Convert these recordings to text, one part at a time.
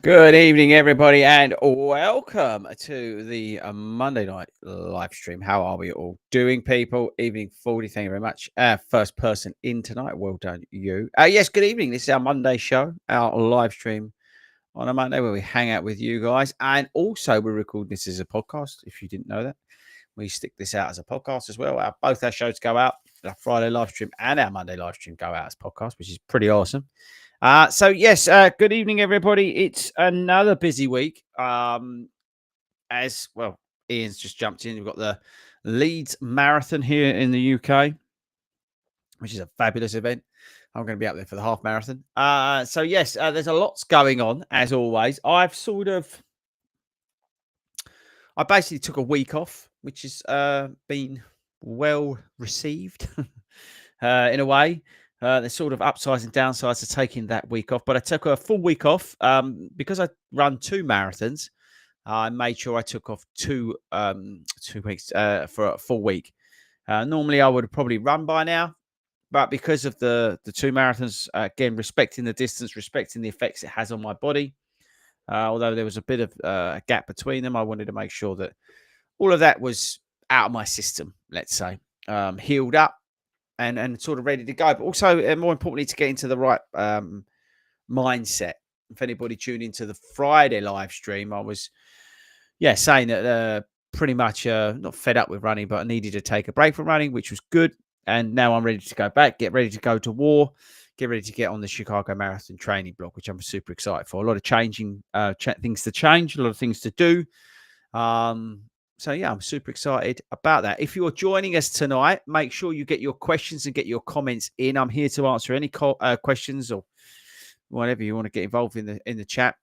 Good evening, everybody, and welcome to the Monday night live stream. How are we all doing, people? Evening 40, thank you very much. First person in tonight, well done, you. Yes, good evening. This is our Monday show, our live stream on a Monday where we hang out with you guys. And also, we're recording this as a podcast, if you didn't know that. We stick this out as a podcast as well. Both our shows go out, our Friday live stream and our Monday live stream go out as podcasts, which is pretty awesome. Yes, good evening, everybody. It's another busy week. As well, Ian's just jumped in. We've got the Leeds Marathon here in the UK, which is a fabulous event. I'm going to be up there for the half marathon. There's a lots going on as always. I basically took a week off, which has been well received in a way. There's sort of upsides and downsides to taking that week off, but I took a full week off because I run 2 marathons. I made sure I took off 2 weeks for a full week. Normally, I would have probably run by now, but because of the 2 marathons, again, respecting the distance, respecting the effects it has on my body, although there was a bit of a gap between them, I wanted to make sure that all of that was out of my system, let's say, healed up. And sort of ready to go, but also more importantly to get into the right mindset. If anybody tuned into the Friday live stream, I was saying that pretty much not fed up with running, but I needed to take a break from running, which was good. And now I'm ready to go back, get ready to go to war, get ready to get on the Chicago Marathon training block, which I'm super excited for. A lot of changing things to change, a lot of things to do. I'm super excited about that. If you're joining us tonight, make sure you get your questions and get your comments in. I'm here to answer any questions or whatever you want to get involved in the chat.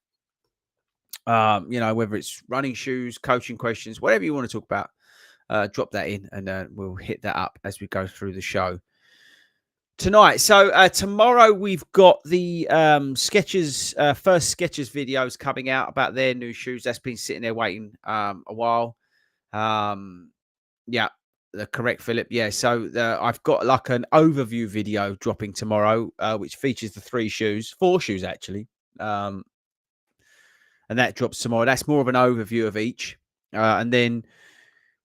Whether it's running shoes, coaching questions, whatever you want to talk about, drop that in and we'll hit that up as we go through the show tonight. So tomorrow we've got the Skechers first Skechers videos coming out about their new shoes. That's been sitting there waiting a while. The correct Philip. So I've got like an overview video dropping tomorrow, which features the 4 shoes actually. And that drops tomorrow. That's more of an overview of each. And then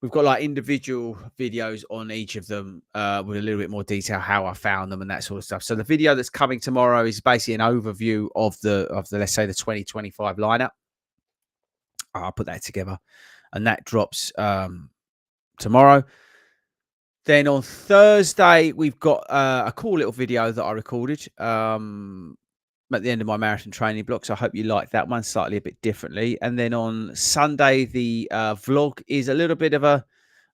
we've got like individual videos on each of them with a little bit more detail, how I found them and that sort of stuff. So the video that's coming tomorrow is basically an overview of the let's say the 2025 lineup. I'll put that together. And that drops tomorrow. Then on Thursday, we've got a cool little video that I recorded at the end of my marathon training block. So I hope you like that one slightly a bit differently. And then on Sunday, the vlog is a little bit of a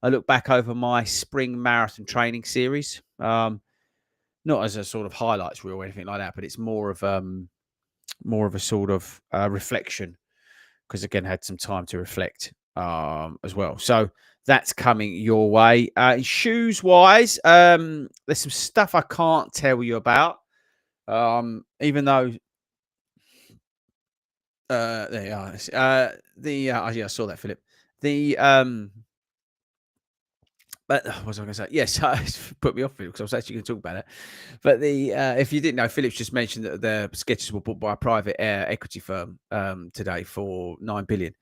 look back over my spring marathon training series. Not as a sort of highlights reel or anything like that, but it's more of a sort of reflection because again, I had some time to reflect as well. So that's coming your way. Shoes wise, there's some stuff I can't tell you about. Even though there you are. I saw that, Philip. But what was I going to say? Yes, put me off because I was actually going to talk about it. But if you didn't know, Philip's just mentioned that the Skechers were bought by a private equity firm today for $9 billion.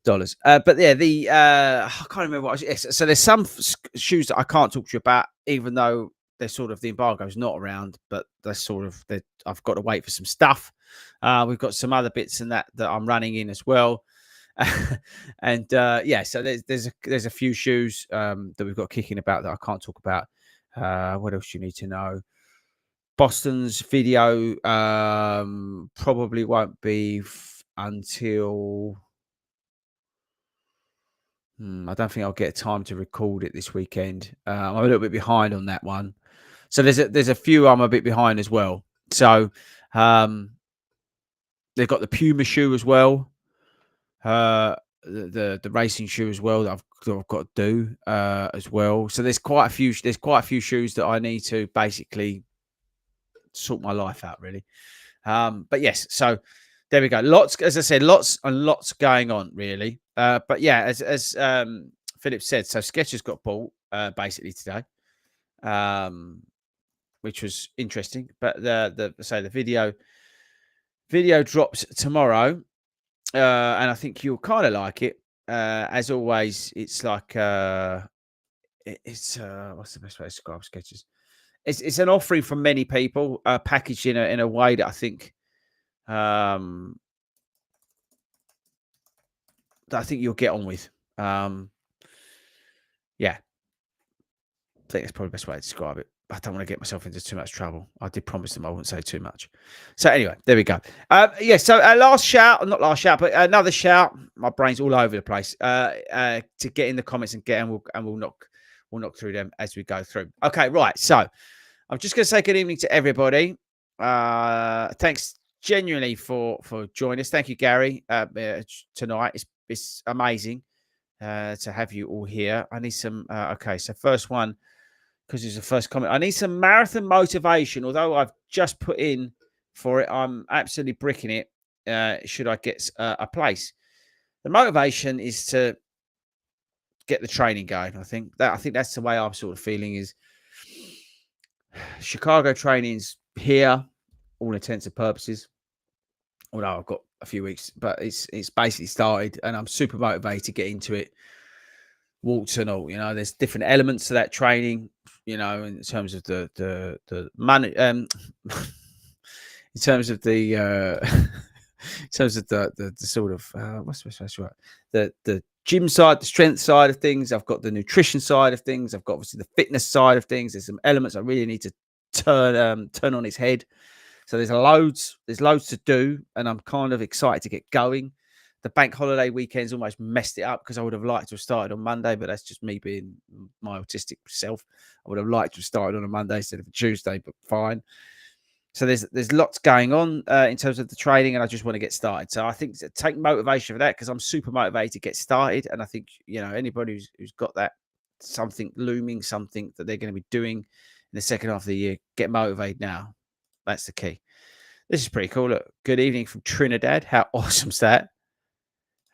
I can't remember what. So there's some shoes that I can't talk to you about, even though they're sort of the embargo's not around. But I've got to wait for some stuff. We've got some other bits in that I'm running in as well. So there's a few shoes that we've got kicking about that I can't talk about. What else do you need to know? Boston's video probably won't be until I don't think I'll get time to record it this weekend. I'm a little bit behind on that one. So there's a few I'm a bit behind as well. So they've got the Puma shoe as well. The racing shoe as well that I've got to do as well. So there's quite a few shoes that I need to basically sort my life out really. But yes, so there we go. Lots, as I said, lots and lots going on really. But yeah, as Philip said, so Skechers got bought basically today, which was interesting. But the video Video drops tomorrow, and I think you'll kind of like it. As always, it's like it's what's the best way to describe sketches? It's an offering from many people, packaged in a way that um, I think you'll get on with. Yeah, I think that's probably the best way to describe it. I don't want to get myself into too much trouble. I did promise them I wouldn't say too much. So anyway, there we go. Yeah. So last shout, not last shout, but another shout. My brain's all over the place. To get in the comments and we'll knock through them as we go through. Okay, right. So I'm just going to say good evening to everybody. Thanks genuinely for joining us. Thank you, Gary. Tonight it's amazing to have you all here. I need some. Okay, so first one, because it's the first comment. I need some marathon motivation. Although I've just put in for it, I'm absolutely bricking it. Should I get a place? The motivation is to get the training going. I think that's the way I'm sort of feeling. Is Chicago training's here, all intents and purposes. Although I've got a few weeks, but it's basically started, and I'm super motivated to get into it. Walks and all, there's different elements to that training, in terms of the money, in terms of the in terms of the sort of what's the best way to describe it? The gym side, the strength side of things. I've got the nutrition side of things. I've got obviously the fitness side of things. There's some elements I really need to turn on its head. So there's loads to do, and I'm kind of excited to get going. The bank holiday weekends almost messed it up because I would have liked to have started on Monday, but that's just me being my autistic self. I would have liked to have started on a Monday instead of a Tuesday, but fine. So there's lots going on in terms of the training, and I just want to get started. So I think take motivation for that, because I'm super motivated to get started, and I think anybody who's got that something looming, something that they're going to be doing in the second half of the year, get motivated now. That's the key. This is pretty cool. Look, good evening from Trinidad. How awesome's that?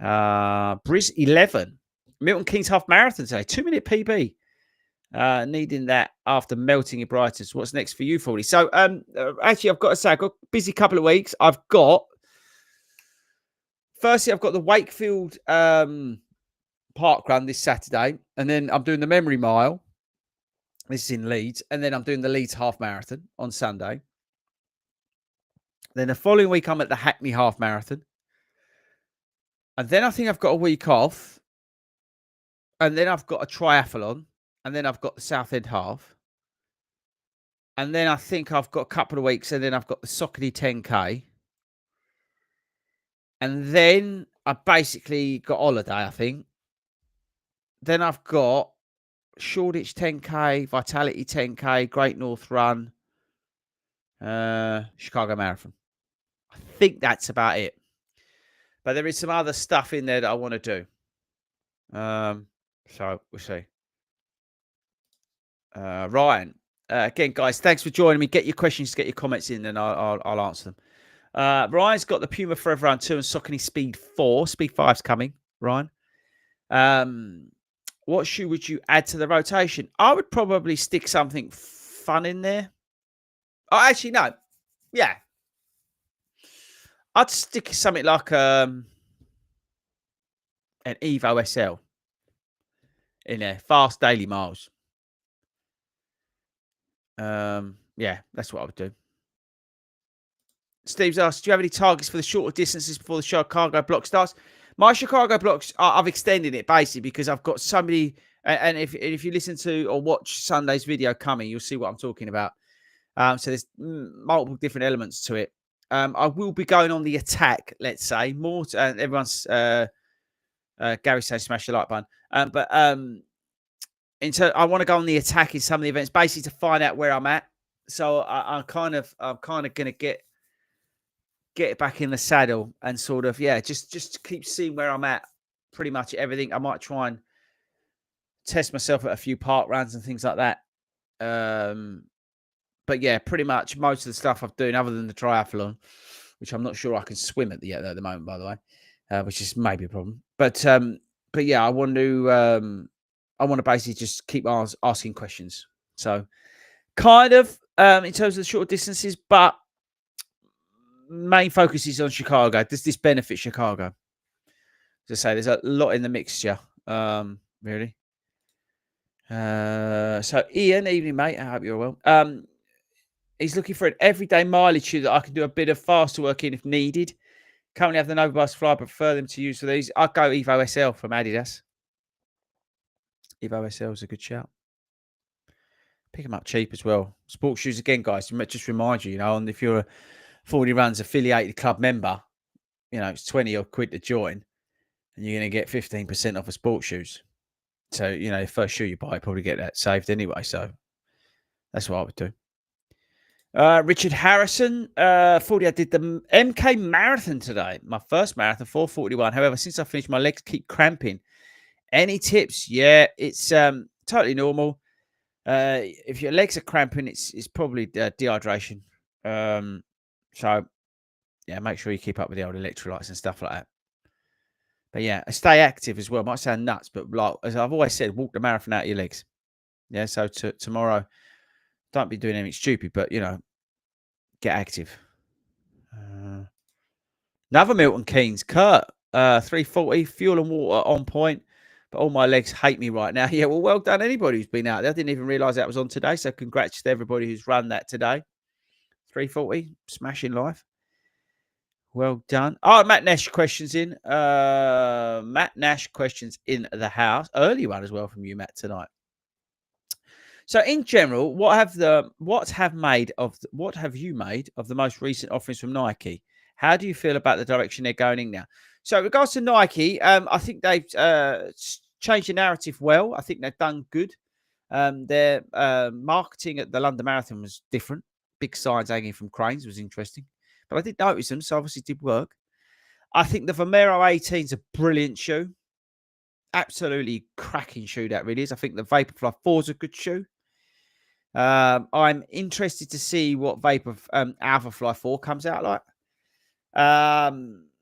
Briz 11, Milton Keynes half marathon today, 2-minute PB. Needing that after melting your brightest. What's next for you, 40? So, actually, I've got to say, I've got a busy couple of weeks. Firstly, I've got the Wakefield park run this Saturday, and then I'm doing the Memory Mile. This is in Leeds, and then I'm doing the Leeds half marathon on Sunday. Then the following week, I'm at the Hackney half marathon. And then I think I've got a week off. And then I've got a triathlon. And then I've got the Southend half. And then I think I've got a couple of weeks. And then I've got the Saucony 10K. And then I basically got holiday, I think. Then I've got Shoreditch 10K, Vitality 10K, Great North Run, Chicago Marathon. I think that's about it. But there is some other stuff in there that I want to do. So we'll see. Ryan, again, guys, thanks for joining me. Get your questions, get your comments in, and I'll answer them. Ryan's got the Puma Forever Run 2 and Saucony Speed 4. Speed 5's coming, Ryan. What shoe would you add to the rotation? I would probably stick something fun in there. Oh, actually, no. Yeah. I'd stick something like an Evo SL in there. Fast daily miles. Yeah, that's what I would do. Steve's asked, do you have any targets for the shorter distances before the Chicago block starts? My Chicago blocks, I've extended it basically because I've got so many. And if you listen to or watch Sunday's video coming, you'll see what I'm talking about. So there's multiple different elements to it. I will be going on the attack, let's say, more. And everyone's Gary says smash the like button. But I want to go on the attack in some of the events, basically to find out where I'm at. So I'm kind of going to get it back in the saddle and sort of just keep seeing where I'm at. Pretty much everything. I might try and test myself at a few park runs and things like that. But yeah, pretty much most of the stuff I'm doing, other than the triathlon, which I'm not sure I can swim at the moment, by the way, which is maybe a problem. But yeah, I want to basically just keep asking questions. So kind of in terms of the short distances, but main focus is on Chicago. Does this benefit Chicago? As I say, there's a lot in the mixture, really. So Ian, evening, mate. I hope you're well. He's looking for an everyday mileage shoe that I can do a bit of faster work in if needed. Currently have the Novabus Fly, but prefer them to use for these. I'd go Evo SL from Adidas. Evo SL is a good shout. Pick them up cheap as well. Sports shoes again, guys. Just remind you, and if you're a 40 Runs affiliated club member, it's 20 odd quid to join, and you're going to get 15% off of sports shoes. So, the first shoe you buy, probably get that saved anyway. So that's what I would do. Richard Harrison, 40. I did the MK marathon today. My first marathon, 4:41. However, since I finished, my legs keep cramping. Any tips? Yeah, it's totally normal. If your legs are cramping, it's probably dehydration. So, yeah, make sure you keep up with the old electrolytes and stuff like that. But yeah, stay active as well. Might sound nuts, but like as I've always said, walk the marathon out of your legs. Yeah, so tomorrow, don't be doing anything stupid, but get active. Another Milton Keynes, Kurt, 3:40, fuel and water on point, but all my legs hate me right now. Yeah, well done anybody who's been out there. I didn't even realise that was on today, so congrats to everybody who's run that today. 3:40, smashing life. Well done. Oh, Matt Nash questions in. Matt Nash questions in the house. Early one as well from you, Matt, tonight. So in general, what have you made of the most recent offerings from Nike? How do you feel about the direction they're going in now? So in regards to Nike, I think they've changed the narrative well. I think they've done good. Their marketing at the London Marathon was different. Big signs hanging from cranes was interesting. But I did notice them, so obviously did work. I think the Vomero 18 is a brilliant shoe. Absolutely cracking shoe that really is. I think the Vaporfly 4 is a good shoe. I'm interested to see what Alphafly 4 comes out like.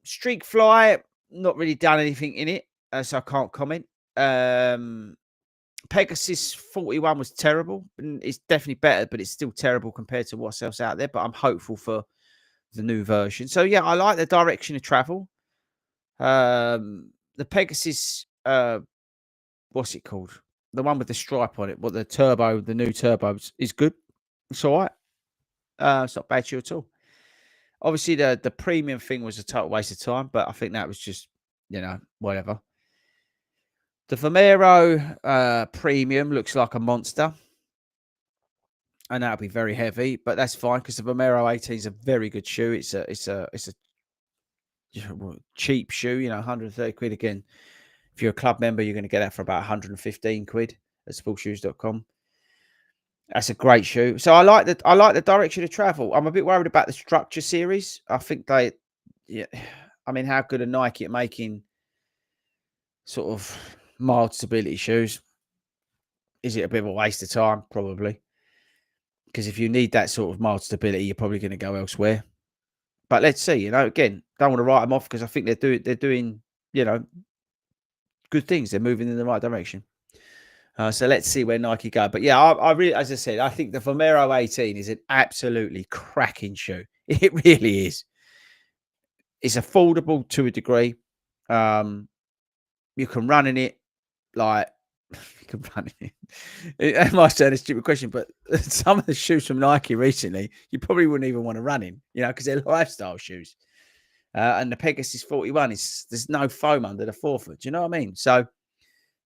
Streakfly, not really done anything in it, so I can't comment. Pegasus 41 was terrible. It's definitely better, but it's still terrible compared to what's else out there. But I'm hopeful for the new version. So yeah, I like the direction of travel. The Pegasus, what's it called? The one with the stripe on it, the new turbo is good. It's all right. It's not bad shoe at all. Obviously, the premium thing was a total waste of time, but I think that was just, whatever. The Vomero premium looks like a monster. And that'll be very heavy, but that's fine because the Vomero 18 is a very good shoe. It's a cheap shoe, 130 quid again. If you're a club member, you're going to get that for about 115 quid at sportshoes.com. That's a great shoe. So I like the direction of travel. I'm a bit worried about the Structure series. I think how good are Nike at making sort of mild stability shoes? Is it a bit of a waste of time? Probably. Because if you need that sort of mild stability, you're probably going to go elsewhere. But let's see. Again, don't want to write them off because I think they're doing good things. They're moving in the right direction. So let's see where Nike go. But yeah, I really, as I said, I think the Vomero 18 is an absolutely cracking shoe. It really is. It's affordable to a degree. You can run in it like. You can run in it. I might sound a stupid question, but some of the shoes from Nike recently, you probably wouldn't even want to run in, because they're lifestyle shoes. And the Pegasus 41 there's no foam under the forefoot. Do you know what I mean? So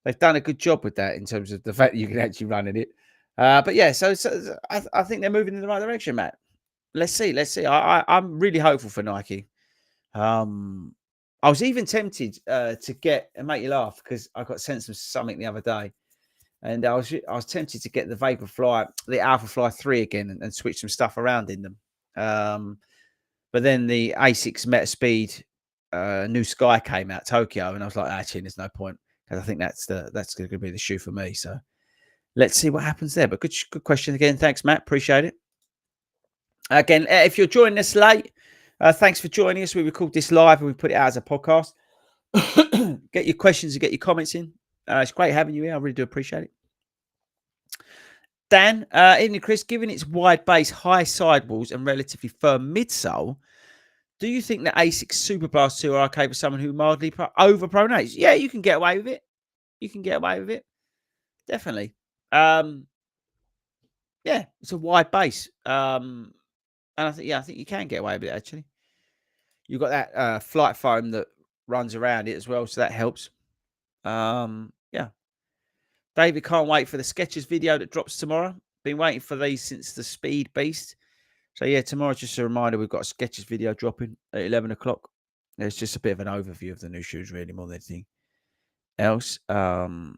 they've done a good job with that in terms of the fact that you can actually run in it. But yeah, so I think they're moving in the right direction, Matt. Let's see. I'm really hopeful for Nike. I was even tempted to get, and make you laugh, because I got sent something the other day, and I was tempted to get the Vaporfly, the Alphafly 3 again, and switch some stuff around in them. But then the Asics Metaspeed New Sky came out, Tokyo, and I was like, actually, there's no point, because I think that's going to be the shoe for me. So let's see what happens there. But good question again. Thanks, Matt. Appreciate it. Again, if you're joining us late, thanks for joining us. We record this live and we put it out as a podcast. Get your questions and get your comments in. It's great having you here. I really do appreciate it. Dan, evening, Chris. Given its wide base, high sidewalls, and relatively firm midsole, Do you think that Asics Super Blast 2 are okay for someone who mildly overpronates? Yeah, you can get away with it. You can get away with it. Definitely. Yeah, it's a wide base. And I think you can get away with it, actually. You've got that flight foam that runs around it as well, so that helps. Yeah. David can't wait for the Sketches video that drops tomorrow. Been waiting for these since the Speed Beast. So yeah, tomorrow's just a reminder we've got a Sketches video dropping at 11 o'clock. It's just a bit of an overview of the new shoes, really, more than anything else. Ryan's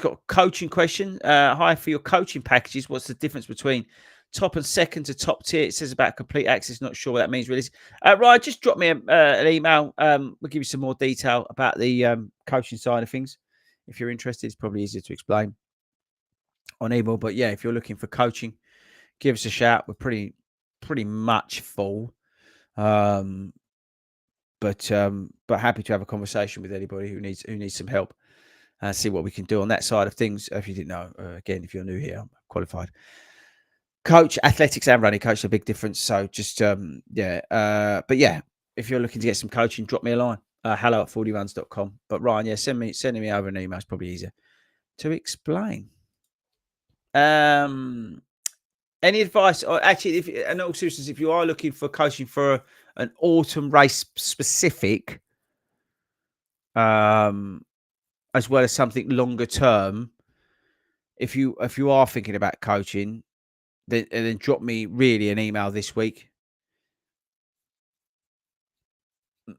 got a coaching question. Hi, for your coaching packages, what's the difference between top and second to top tier? It says about complete access. Not sure what that means, really. Ryan, just drop me an email. We'll give you some more detail about the coaching side of things. If you're interested, it's probably easier to explain on email. But yeah, if you're looking for coaching, give us a shout. We're pretty much full. But happy to have a conversation with anybody who needs some help. See what we can do on that side of things. If you didn't know, again, if you're new here, I'm qualified coach, athletics and running coach, a big difference. So just but yeah, if you're looking to get some coaching, drop me a line. hello@fordyruns.com. But Ryan, yeah, sending me over an email is probably easier to explain. Any advice, or actually, in all seriousness, if you are looking for coaching for an autumn race specific, as well as something longer term, if you are thinking about coaching, then drop me really an email this week.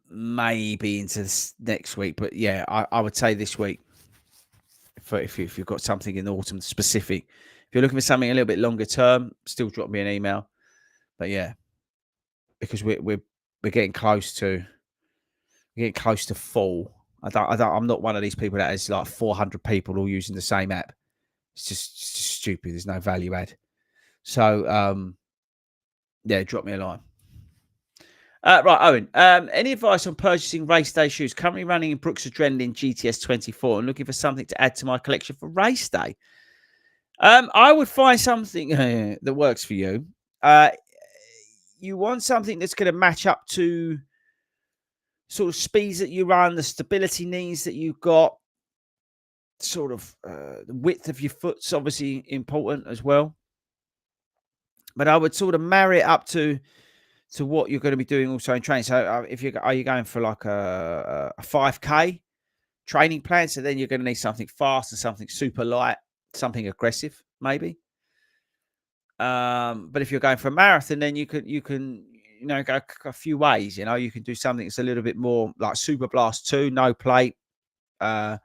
Maybe into this next week, but yeah, I would say this week. If you've got something in the autumn specific, if you're looking for something a little bit longer term, still drop me an email. But yeah, because we're getting close to full. I'm not one of these people that has like 400 people all using the same app. It's just stupid. There's no value add. So yeah, drop me a line. Right, Owen. Any advice on purchasing race day shoes? Currently running in Brooks Adrenaline GTS 24 and looking for something to add to my collection for race day. I would find something that works for you. You want something that's going to match up to sort of speeds that you run, the stability needs that you've got, sort of the width of your foot's obviously important as well. But I would sort of marry it up to what you're going to be doing also in training. So if are you going for like a 5K training plan? So then you're going to need something fast and something super light, something aggressive, maybe. But if you're going for a marathon, then you can go a few ways. You can do something that's a little bit more like Super Blast 2, no plate, but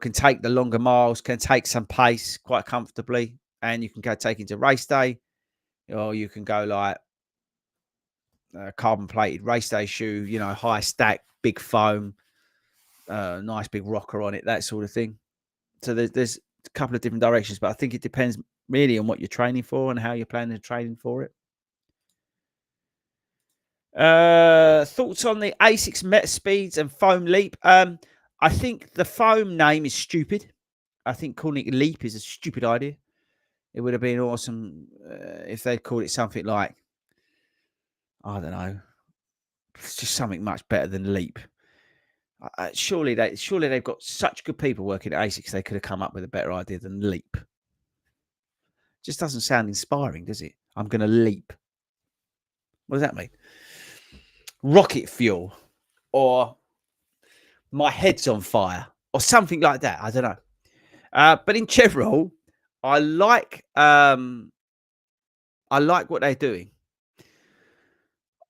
can take the longer miles, can take some pace quite comfortably, and you can go take into race day, or you can go like carbon plated race day shoe, high stack, big foam, nice big rocker on it, that sort of thing. So there's a couple of different directions, but I think it depends really on what you're training for and how you're planning to train for it. Thoughts on the Asics Meta Speeds and Foam Leap? I think the foam name is stupid. I think calling it Leap is a stupid idea. It would have been awesome if they'd called it something like, I don't know, it's just something much better than Leap. Surely they've got such good people working at Asics, they could have come up with a better idea than Leap. Just doesn't sound inspiring, does it? I'm going to leap. What does that mean? Rocket fuel, or my head's on fire, or something like that. I don't know. But in general, I like what they're doing.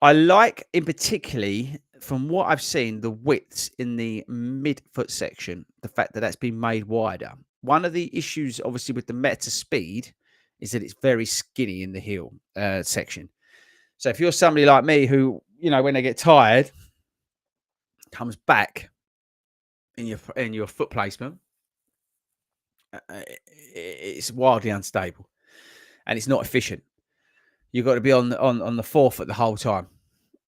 I like, in particularly, from what I've seen, the widths in the midfoot section, the fact that that's been made wider. One of the issues, obviously, with the Meta Speed is that it's very skinny in the heel section. So if you're somebody like me who, when they get tired, comes back in your foot placement, it's wildly unstable and it's not efficient. You've got to be on the forefoot the whole time.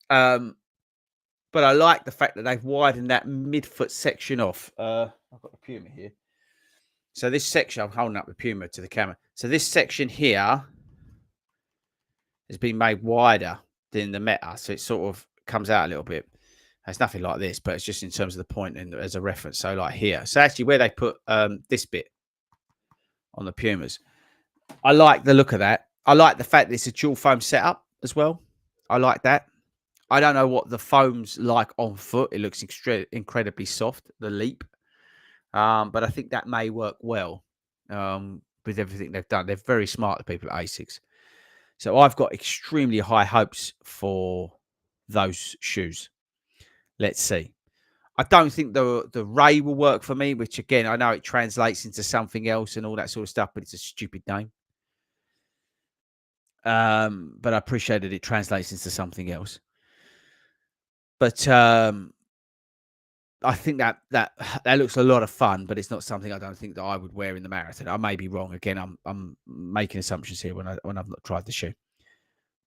But I like the fact that they've widened that midfoot section off. I've got the Puma here. So this section, I'm holding up the Puma to the camera. So this section here has been made wider. than the Meta, so it sort of comes out a little bit. It's nothing like this, but it's just in terms of the point and as a reference. So like here, so actually where they put this bit on the Pumas, I like the look of that. I like the fact that it's a dual foam setup as well. I like that. I don't know what the foam's like on foot. It looks incredibly soft, the Leap. But I think that may work well with everything they've done. They're very smart, the people at Asics. So I've got extremely high hopes for those shoes. Let's see. I don't think the Ray will work for me, which again, I know it translates into something else and all that sort of stuff, but it's a stupid name. But I appreciate that it translates into something else. But I think that looks a lot of fun, but it's not something I don't think that I would wear in the marathon. I may be wrong. Again, I'm making assumptions here when I've not tried the shoe.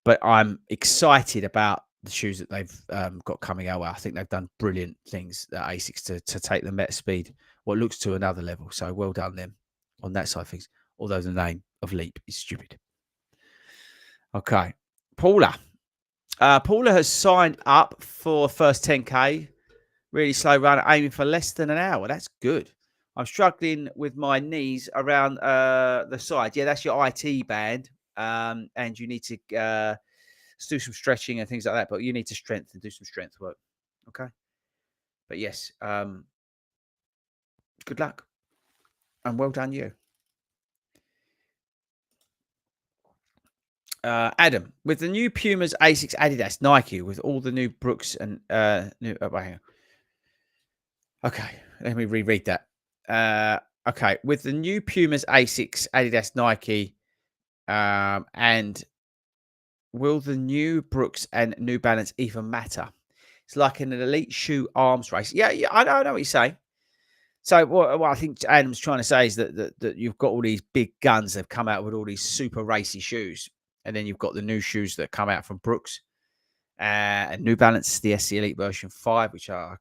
But I'm excited about the shoes that they've got coming out. I think they've done brilliant things at Asics to take the Met Speed, what looks to another level. So well done them on that side of things. Although the name of Leap is stupid. Okay, Paula. Paula has signed up for first 10K. Really slow run, aiming for less than an hour. That's good. I'm struggling with my knees around the side. Yeah, that's your IT band. And you need to do some stretching and things like that. But you need to do some strength work. Okay. But yes, good luck. And well done you. Adam, with the new Pumas, Asics, Adidas, Nike, with all the new Brooks and new... Oh, hang on. Okay, let me reread that. Okay, with the new Pumas, Asics, Adidas, Nike, and will the new Brooks and New Balance even matter? It's like an elite shoe arms race. Yeah, I know what you're saying. So what I think Adam's trying to say is that you've got all these big guns that have come out with all these super racy shoes, and then you've got the new shoes that come out from Brooks and New Balance, the SC Elite version 5, which I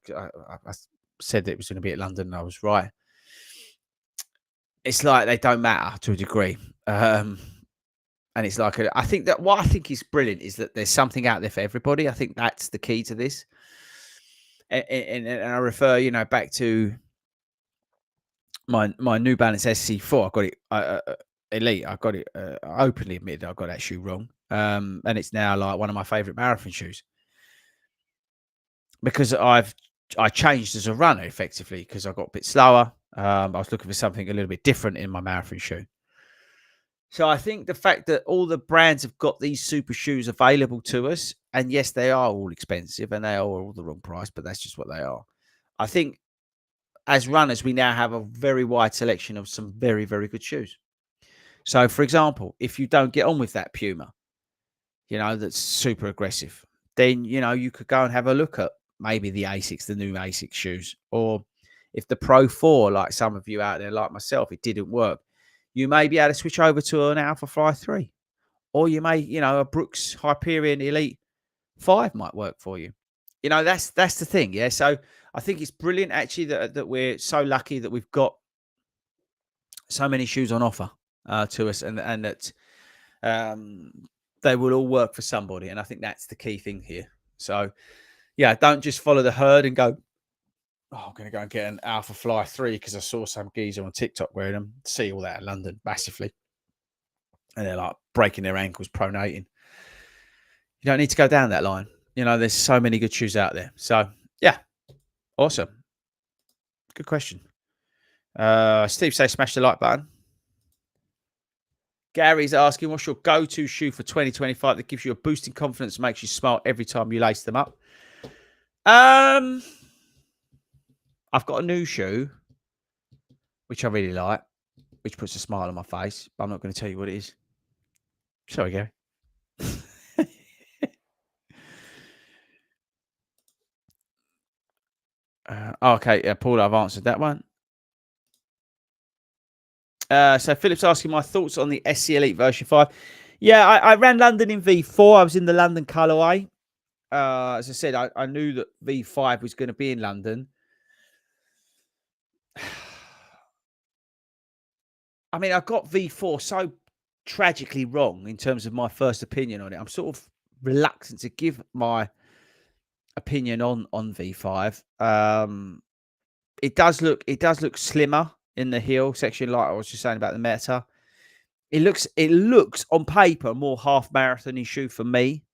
said that it was going to be at London, and I was right. It's like they don't matter to a degree. And it's like, I think that what I think is brilliant is that there's something out there for everybody. I think that's the key to this. And I refer, back to my New Balance SC4. I got it Elite. I got it. I openly admitted I got that shoe wrong. And it's now like one of my favorite marathon shoes because I changed as a runner effectively because I got a bit slower. I was looking for something a little bit different in my marathon shoe. So I think the fact that all the brands have got these super shoes available to us, and yes, they are all expensive and they are all the wrong price, but that's just what they are. I think as runners, we now have a very wide selection of some very, very good shoes. So, for example, if you don't get on with that Puma, that's super aggressive, then, you could go and have a look at maybe the Asics, the new Asics shoes. Or if the Pro 4, like some of you out there, like myself, it didn't work, you may be able to switch over to an Alpha Fly 3. Or you may, a Brooks Hyperion Elite 5 might work for you. That's the thing, yeah? So I think it's brilliant, actually, that we're so lucky that we've got so many shoes on offer to us and that they will all work for somebody. And I think that's the key thing here. So, yeah, don't just follow the herd and go, I'm going to go and get an Alpha Fly 3 because I saw some geezer on TikTok wearing them. See all that in London massively. And they're like breaking their ankles, pronating. You don't need to go down that line. There's so many good shoes out there. So, yeah, awesome. Good question. Steve says smash the like button. Gary's asking, what's your go-to shoe for 2025 that gives you a boost in confidence and makes you smile every time you lace them up? I've got a new shoe, which I really like, which puts a smile on my face, but I'm not going to tell you what it is. Sorry, Gary. Okay, Paul, I've answered that one. So Philip's asking my thoughts on the SC Elite version 5. Yeah, I ran London in V4. I was in the London colourway. As I said, I knew that V5 was going to be in London. I mean, I got V4 so tragically wrong in terms of my first opinion on it. I'm sort of reluctant to give my opinion on V5. It does look slimmer in the heel section, like I was just saying about the Meta. It looks on paper more half marathon-y shoe for me.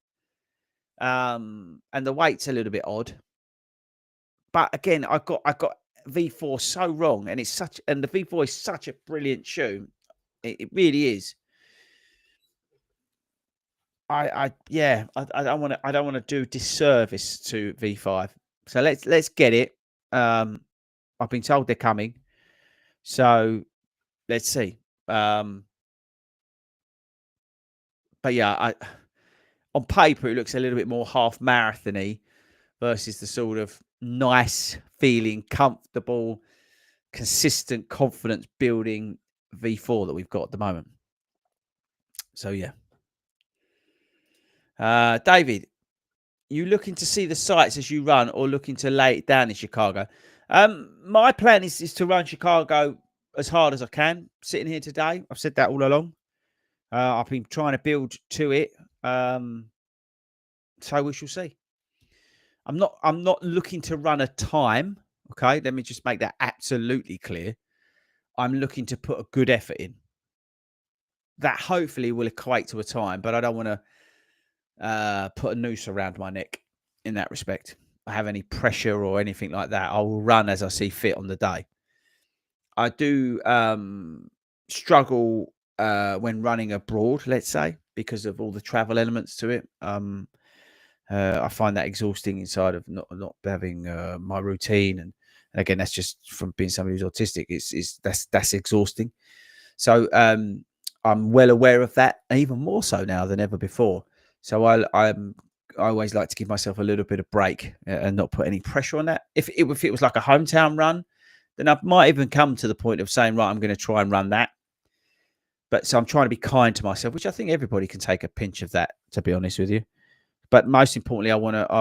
And the weight's a little bit odd. But again, I got V4 so wrong, and the V4 is such a brilliant shoe. It really is. I don't want to do disservice to V5. So let's get it. I've been told they're coming, so let's see. But yeah, on paper it looks a little bit more half marathon-y versus the sort of nice feeling, comfortable, consistent confidence building V4 that we've got at the moment. So yeah. David, you looking to see the sights as you run or looking to lay it down in Chicago? My plan is to run Chicago as hard as I can. Sitting here today, I've said that all along. I've been trying to build to it. So we shall see. I'm not looking to run a time. Okay, let me just make that absolutely clear. I'm looking to put a good effort in. That hopefully will equate to a time, but I don't want to put a noose around my neck in that respect. I have any pressure or anything like that. I will run as I see fit on the day. I do struggle when running abroad, let's say, because of all the travel elements to it. I find that exhausting inside of not having my routine, and again, that's just from being somebody who's autistic. That's exhausting. So I'm well aware of that, even more so now than ever before. So I always like to give myself a little bit of break and not put any pressure on that. If it was like a hometown run, then I might even come to the point of saying, right, I'm going to try and run that. But so I'm trying to be kind to myself, which I think everybody can take a pinch of that, to be honest with you. But most importantly, I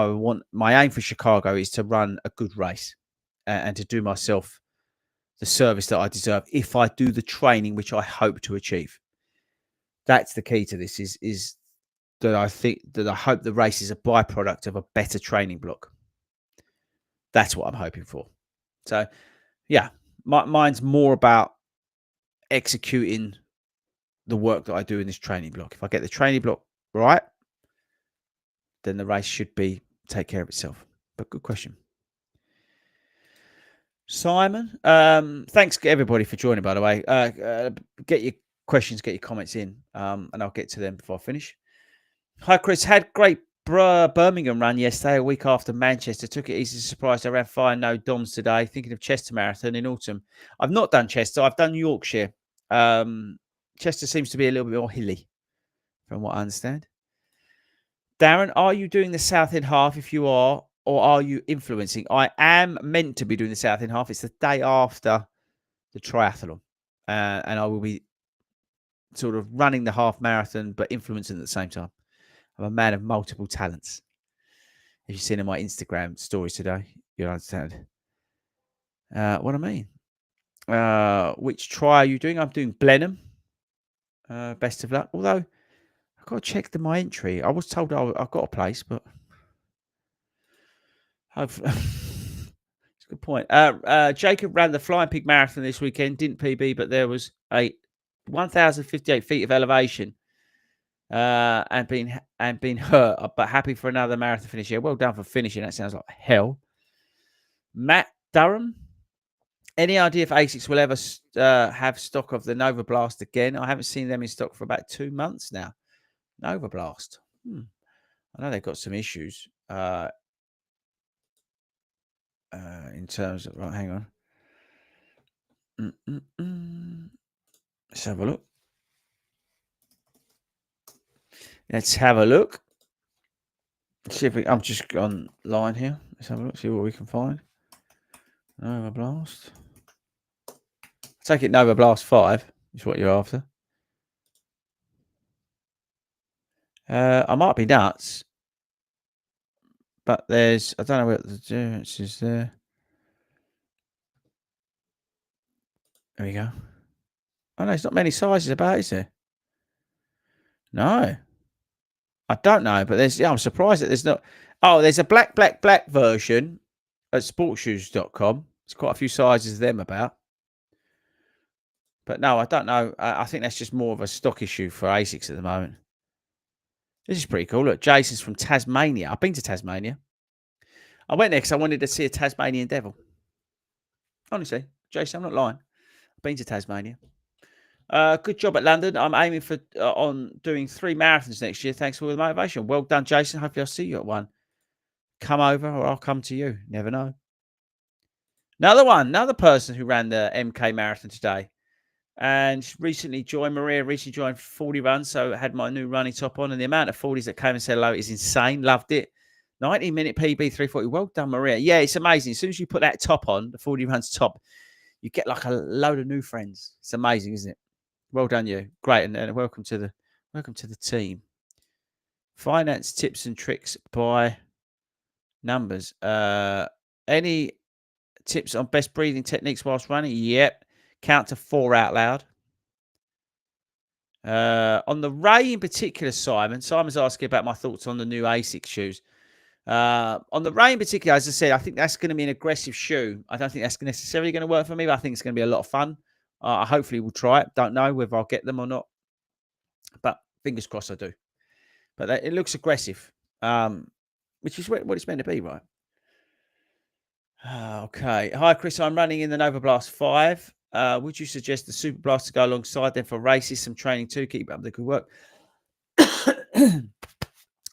want my aim for Chicago is to run a good race and to do myself the service that I deserve if I do the training which I hope to achieve. That's the key to this is that I hope the race is a byproduct of a better training block. That's what I'm hoping for. So yeah, mine's more about executing the work that I do in this training block. If I get the training block right, then the race should take care of itself. But good question. Simon, thanks everybody for joining, by the way. Get your questions, get your comments in, and I'll get to them before I finish. Hi, Chris. Had great Birmingham run yesterday, a week after Manchester. Took it easy, surprised. I ran fine, no DOMs today. Thinking of Chester Marathon in autumn. I've not done Chester. I've done Yorkshire. Chester seems to be a little bit more hilly, from what I understand. Darren, are you doing the South End half? If you are, or are you influencing? I am meant to be doing the South End half. It's the day after the triathlon. And I will be sort of running the half marathon, but influencing at the same time. I'm a man of multiple talents. If you've seen in my Instagram stories today, you'll understand what I mean. Which try are you doing? I'm doing Blenheim. Best of luck. Although, I've got to check my entry. I was told I've got a place, but it's a good point. Jacob ran the Flying Pig Marathon this weekend. Didn't PB, but there was a 1,058 feet of elevation. And been hurt, but happy for another marathon finish. Yeah, well done for finishing. That sounds like hell. Matt Durham, any idea if Asics will ever have stock of the Nova Blast again? I haven't seen them in stock for about 2 months now. Nova Blast. I know they've got some issues in terms of. Right, hang on. Let's have a look. See if I'm just online here. Let's have a look. See what we can find. Nova Blast. Take it Nova Blast 5 is what you're after. I might be nuts, but I don't know what the difference is there. There we go. Oh no, there's not many sizes about, is there? No. I don't know, but I'm surprised that there's not. Oh, there's a black version at sportshoes.com. There's quite a few sizes of them about. But no, I don't know. I think that's just more of a stock issue for Asics at the moment. This is pretty cool. Look, Jason's from Tasmania. I've been to Tasmania. I went there because I wanted to see a Tasmanian devil. Honestly, Jason, I'm not lying. I've been to Tasmania. Good job at London. I'm aiming for on doing 3 marathons next year. Thanks for all the motivation. Well done, Jason. Hopefully I'll see you at one. Come over or I'll come to you. Never know. Another person who ran the MK marathon today and recently joined Maria, recently joined 40 Runs. So I had my new running top on, and the amount of 40s that came and said hello is insane. Loved it. 90-minute PB 340. Well done, Maria. Yeah, it's amazing. As soon as you put that top on, the 40 Runs top, you get like a load of new friends. It's amazing, isn't it? Well done, you. Great, and welcome to the team. Finance tips and tricks by numbers. Any tips on best breathing techniques whilst running? Yep. Count to 4 out loud. On the Ray in particular, Simon's asking about my thoughts on the new Asics shoes. On the Ray in particular, as I said, I think that's going to be an aggressive shoe. I don't think that's necessarily going to work for me, but I think it's going to be a lot of fun. Hopefully we'll try it. Don't know whether I'll get them or not, but fingers crossed I do. But it looks aggressive, which is what it's meant to be, right? Okay. Hi, Chris. I'm running in the Nova Blast 5. Would you suggest the Super Blast to go alongside them for races, some training too? Keep up the good work.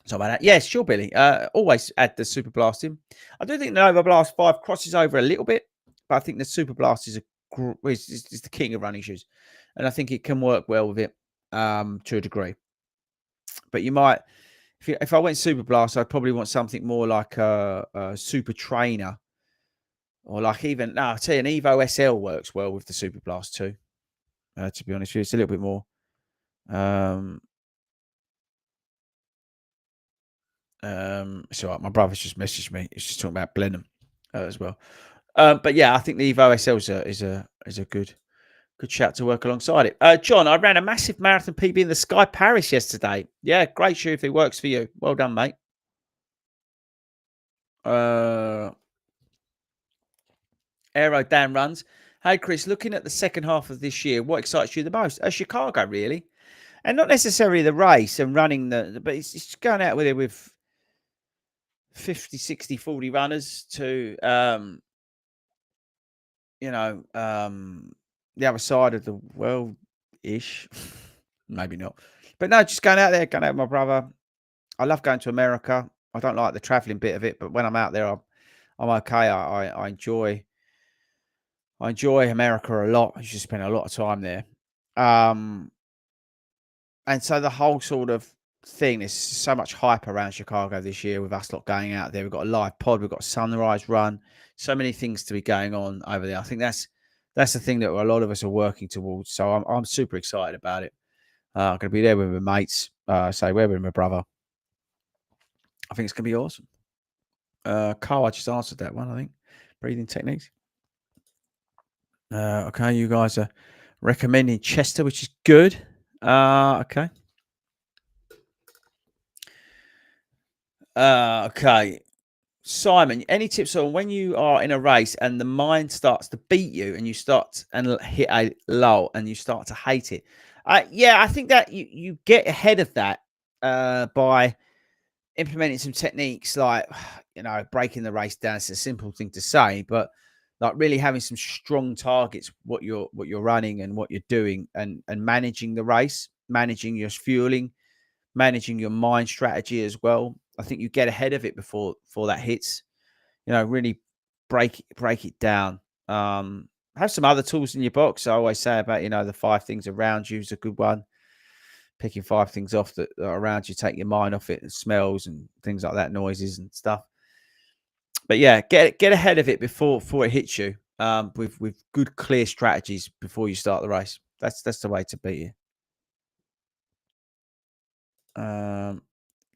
So about that. Yes, sure, Billy. Always add the Super Blast in. I do think the Nova Blast 5 crosses over a little bit, but I think the Super Blast is the king of running shoes. And I think it can work well with it to a degree. But you might, if I went Super Blast, I'd probably want something more like a Super Trainer. Or like I'll tell you, an Evo SL works well with the Super Blast too. To be honest with you, it's a little bit more. It's all right. My brother's just messaged me. He's just talking about Blenheim as well. But yeah, I think the Evo SL is a good shout to work alongside it. John, I ran a massive marathon PB in the Sky Paris yesterday. Yeah, great shoe if it works for you. Well done, mate. Aero Dan runs. Hey, Chris, looking at the second half of this year, what excites you the most? Chicago, really. And not necessarily the race and running but it's going out with it with 50, 60, 40 runners to, the other side of the world-ish. Maybe not. But no, just going out there, going out with my brother. I love going to America. I don't like the traveling bit of it, but when I'm out there, I'm okay. I enjoy America a lot. I used to spend a lot of time there. And so the whole sort of thing, there's so much hype around Chicago this year with us lot going out there. We've got a live pod, we've got a sunrise run, so many things to be going on over there. I think that's the thing that a lot of us are working towards. So I'm super excited about it. I'm going to be there with my mates. We're with my brother. I think it's going to be awesome. Carl, I just answered that one, I think. Breathing techniques. Okay, you guys are recommending Chester, which is good. Okay. Okay. Simon, any tips on when you are in a race and the mind starts to beat you and you start and hit a lull and you start to hate it? Yeah, I think that you get ahead of that by implementing some techniques like, breaking the race down. It's a simple thing to say, but like really having some strong targets, what you're running and what you're doing, and managing the race, managing your fueling, managing your mind strategy as well. I think you get ahead of it before that hits. Really break it down. Have some other tools in your box. I always say about the 5 things around you is a good one. Picking 5 things off that are around you, take your mind off it, and smells and things like that, noises and stuff. But yeah, get ahead of it before it hits you. With good clear strategies before you start the race. That's the way to beat you.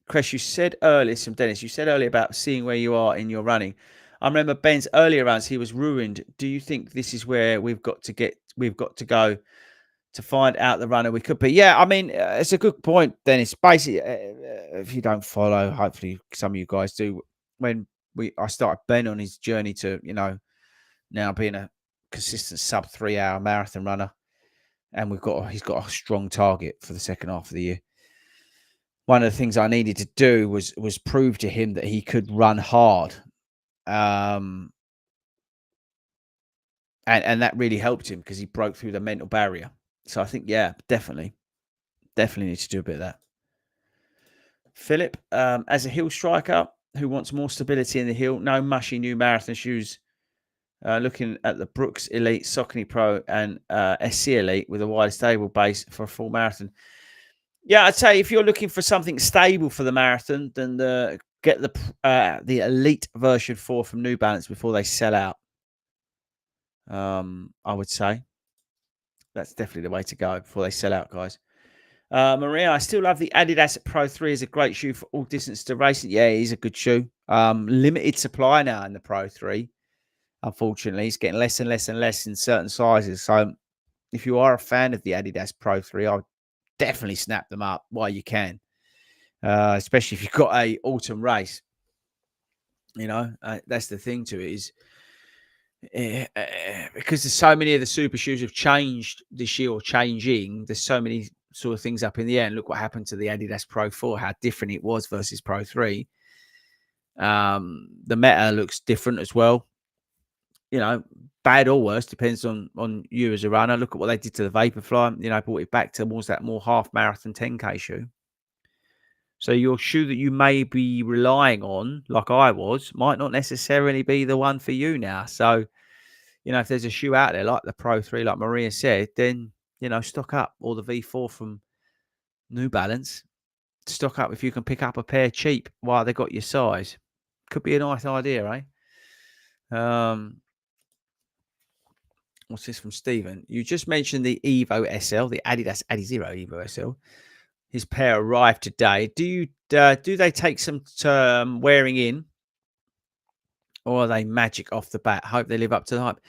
Chris, you said earlier, Dennis, you said earlier about seeing where you are in your running. I remember Ben's earlier runs, he was ruined. Do you think this is where we've got to go to find out the runner we could be. Yeah, I mean, it's a good point, Dennis. Basically, if you don't follow, hopefully some of you guys do. When I started Ben on his journey to, now being a consistent sub 3 hour marathon runner, and he's got a strong target for the second half of the year. One of the things I needed to do was prove to him that he could run hard. And that really helped him because he broke through the mental barrier. So I think, yeah, definitely need to do a bit of that. Philip, as a hill striker who wants more stability in the hill, no mushy new marathon shoes. Looking at the Brooks Elite, Saucony Pro, and SC Elite with a wider stable base for a full marathon. Yeah, I'd say if you're looking for something stable for the marathon, then get the Elite version 4 from New Balance before they sell out. I would say that's definitely the way to go before they sell out, guys. Maria, I still love the Adidas Pro 3. Is a great shoe for all distance to racing. Yeah, it is a good shoe. Limited supply now in the Pro 3. Unfortunately, it's getting less and less and less in certain sizes. So if you are a fan of the Adidas Pro 3, I would definitely snap them up while you can, especially if you've got a autumn race. That's the thing to it is because there's so many of the super shoes have changed this year or changing. There's so many sort of things up in the air. And look what happened to the Adidas Pro 4, how different it was versus Pro 3. The meta looks different as well. Bad or worse, depends on you as a runner. Look at what they did to the Vaporfly. Brought it back towards that more half marathon 10K shoe. So your shoe that you may be relying on, like I was, might not necessarily be the one for you now. So, if there's a shoe out there like the Pro 3, like Maria said, then, stock up. Or the V4 from New Balance. Stock up if you can pick up a pair cheap while they got your size. Could be a nice idea, eh? What's this from Stephen? You just mentioned the Evo SL, the Adidas Adizero Evo SL. His pair arrived today. Do they take some wearing in, or are they magic off the bat? Hope they live up to the hype.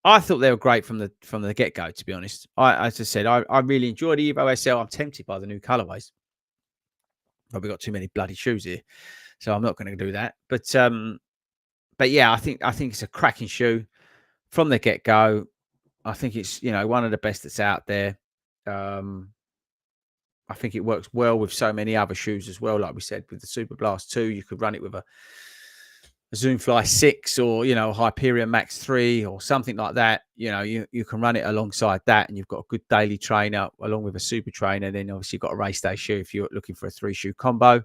I thought they were great from the get go. To be honest, as I said, I really enjoyed the Evo SL. I'm tempted by the new colorways. Probably got too many bloody shoes here, so I'm not going to do that. But yeah, I think it's a cracking shoe from the get go. I think it's, one of the best that's out there. I think it works well with so many other shoes as well. Like we said, with the Super Blast 2, you could run it with a Zoomfly 6 or, Hyperion Max 3 or something like that. You can run it alongside that, and you've got a good daily trainer along with a super trainer. Then obviously you've got a race day shoe if you're looking for a 3-shoe combo.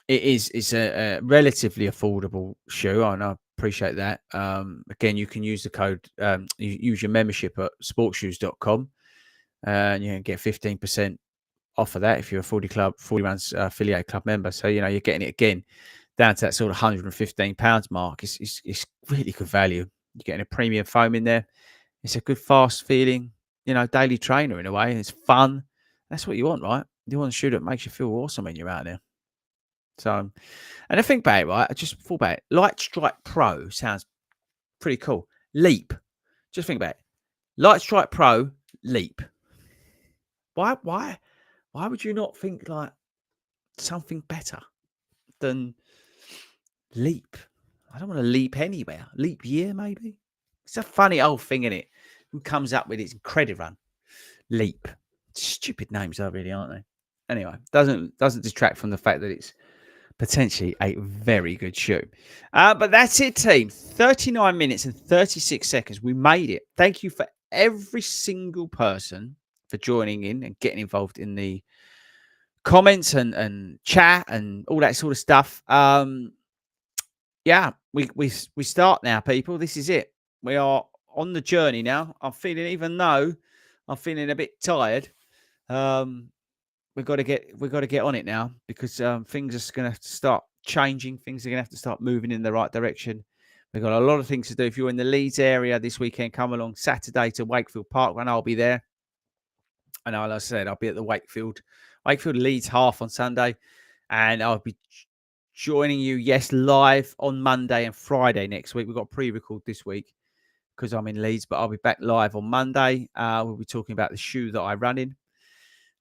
It's a relatively affordable shoe, and I appreciate that. Again, you can use the code, use your membership at sportshoes.com, and you can get 15% off of that if you're a 40 Runs affiliate club member. So, you're getting it again down to that sort of £115 mark. It's really good value. You're getting a premium foam in there. It's a good, fast feeling, daily trainer in a way. It's fun. That's what you want, right? You want a shoe that makes you feel awesome when you're out there. So, and I think about it, right? I just thought about it. Light Strike Pro sounds pretty cool. Leap. Just think about it. Light Strike Pro, Leap. Why would you not think like something better than Leap? I don't want to leap anywhere. Leap year, maybe? It's a funny old thing, isn't it? Who comes up with its credit run? Leap. Stupid names are really, aren't they? Anyway, doesn't distract from the fact that it's potentially a very good shoe. But that's it, team. 39 minutes and 36 seconds. We made it. Thank you for every single person for joining in and getting involved in the comments and chat and all that sort of stuff. Yeah, we start now, people. This is it. We are on the journey now. I'm feeling, even though I'm feeling a bit tired, we've got to get on it now, because things are going to have to start changing. Things are going to have to start moving in the right direction. We've got a lot of things to do. If you're in the Leeds area this weekend, come along Saturday to Wakefield Park Run. I'll be there. And like I said, I'll be at the Wakefield Leeds half on Sunday. And I'll be joining you, live on Monday and Friday next week. We've got pre-record this week. because I'm in Leeds, but I'll be back live on Monday. We'll be talking about the shoe that I run in.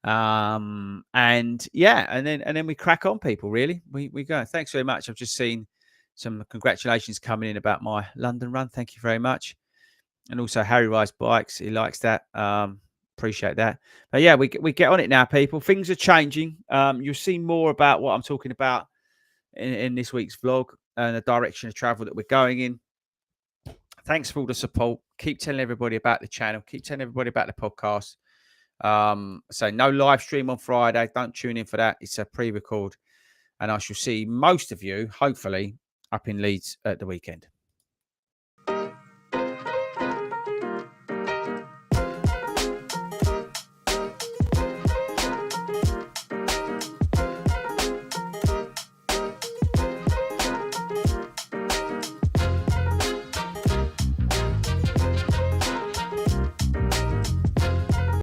And then we crack on, people. Really, we go. Thanks very much. I've just seen some congratulations coming in about my London run. Thank you very much. And also Harry Rice Bikes, he likes that. Appreciate that. But yeah, we get on it now, people. Things are changing. You'll see more about what I'm talking about in this week's vlog and the direction of travel that we're going in. Thanks for all the support. Keep telling everybody about the channel. Keep telling everybody about the podcast. So no live stream on Friday. Don't tune in for that. It's a pre-record. And I shall see most of you, hopefully, up in Leeds at the weekend.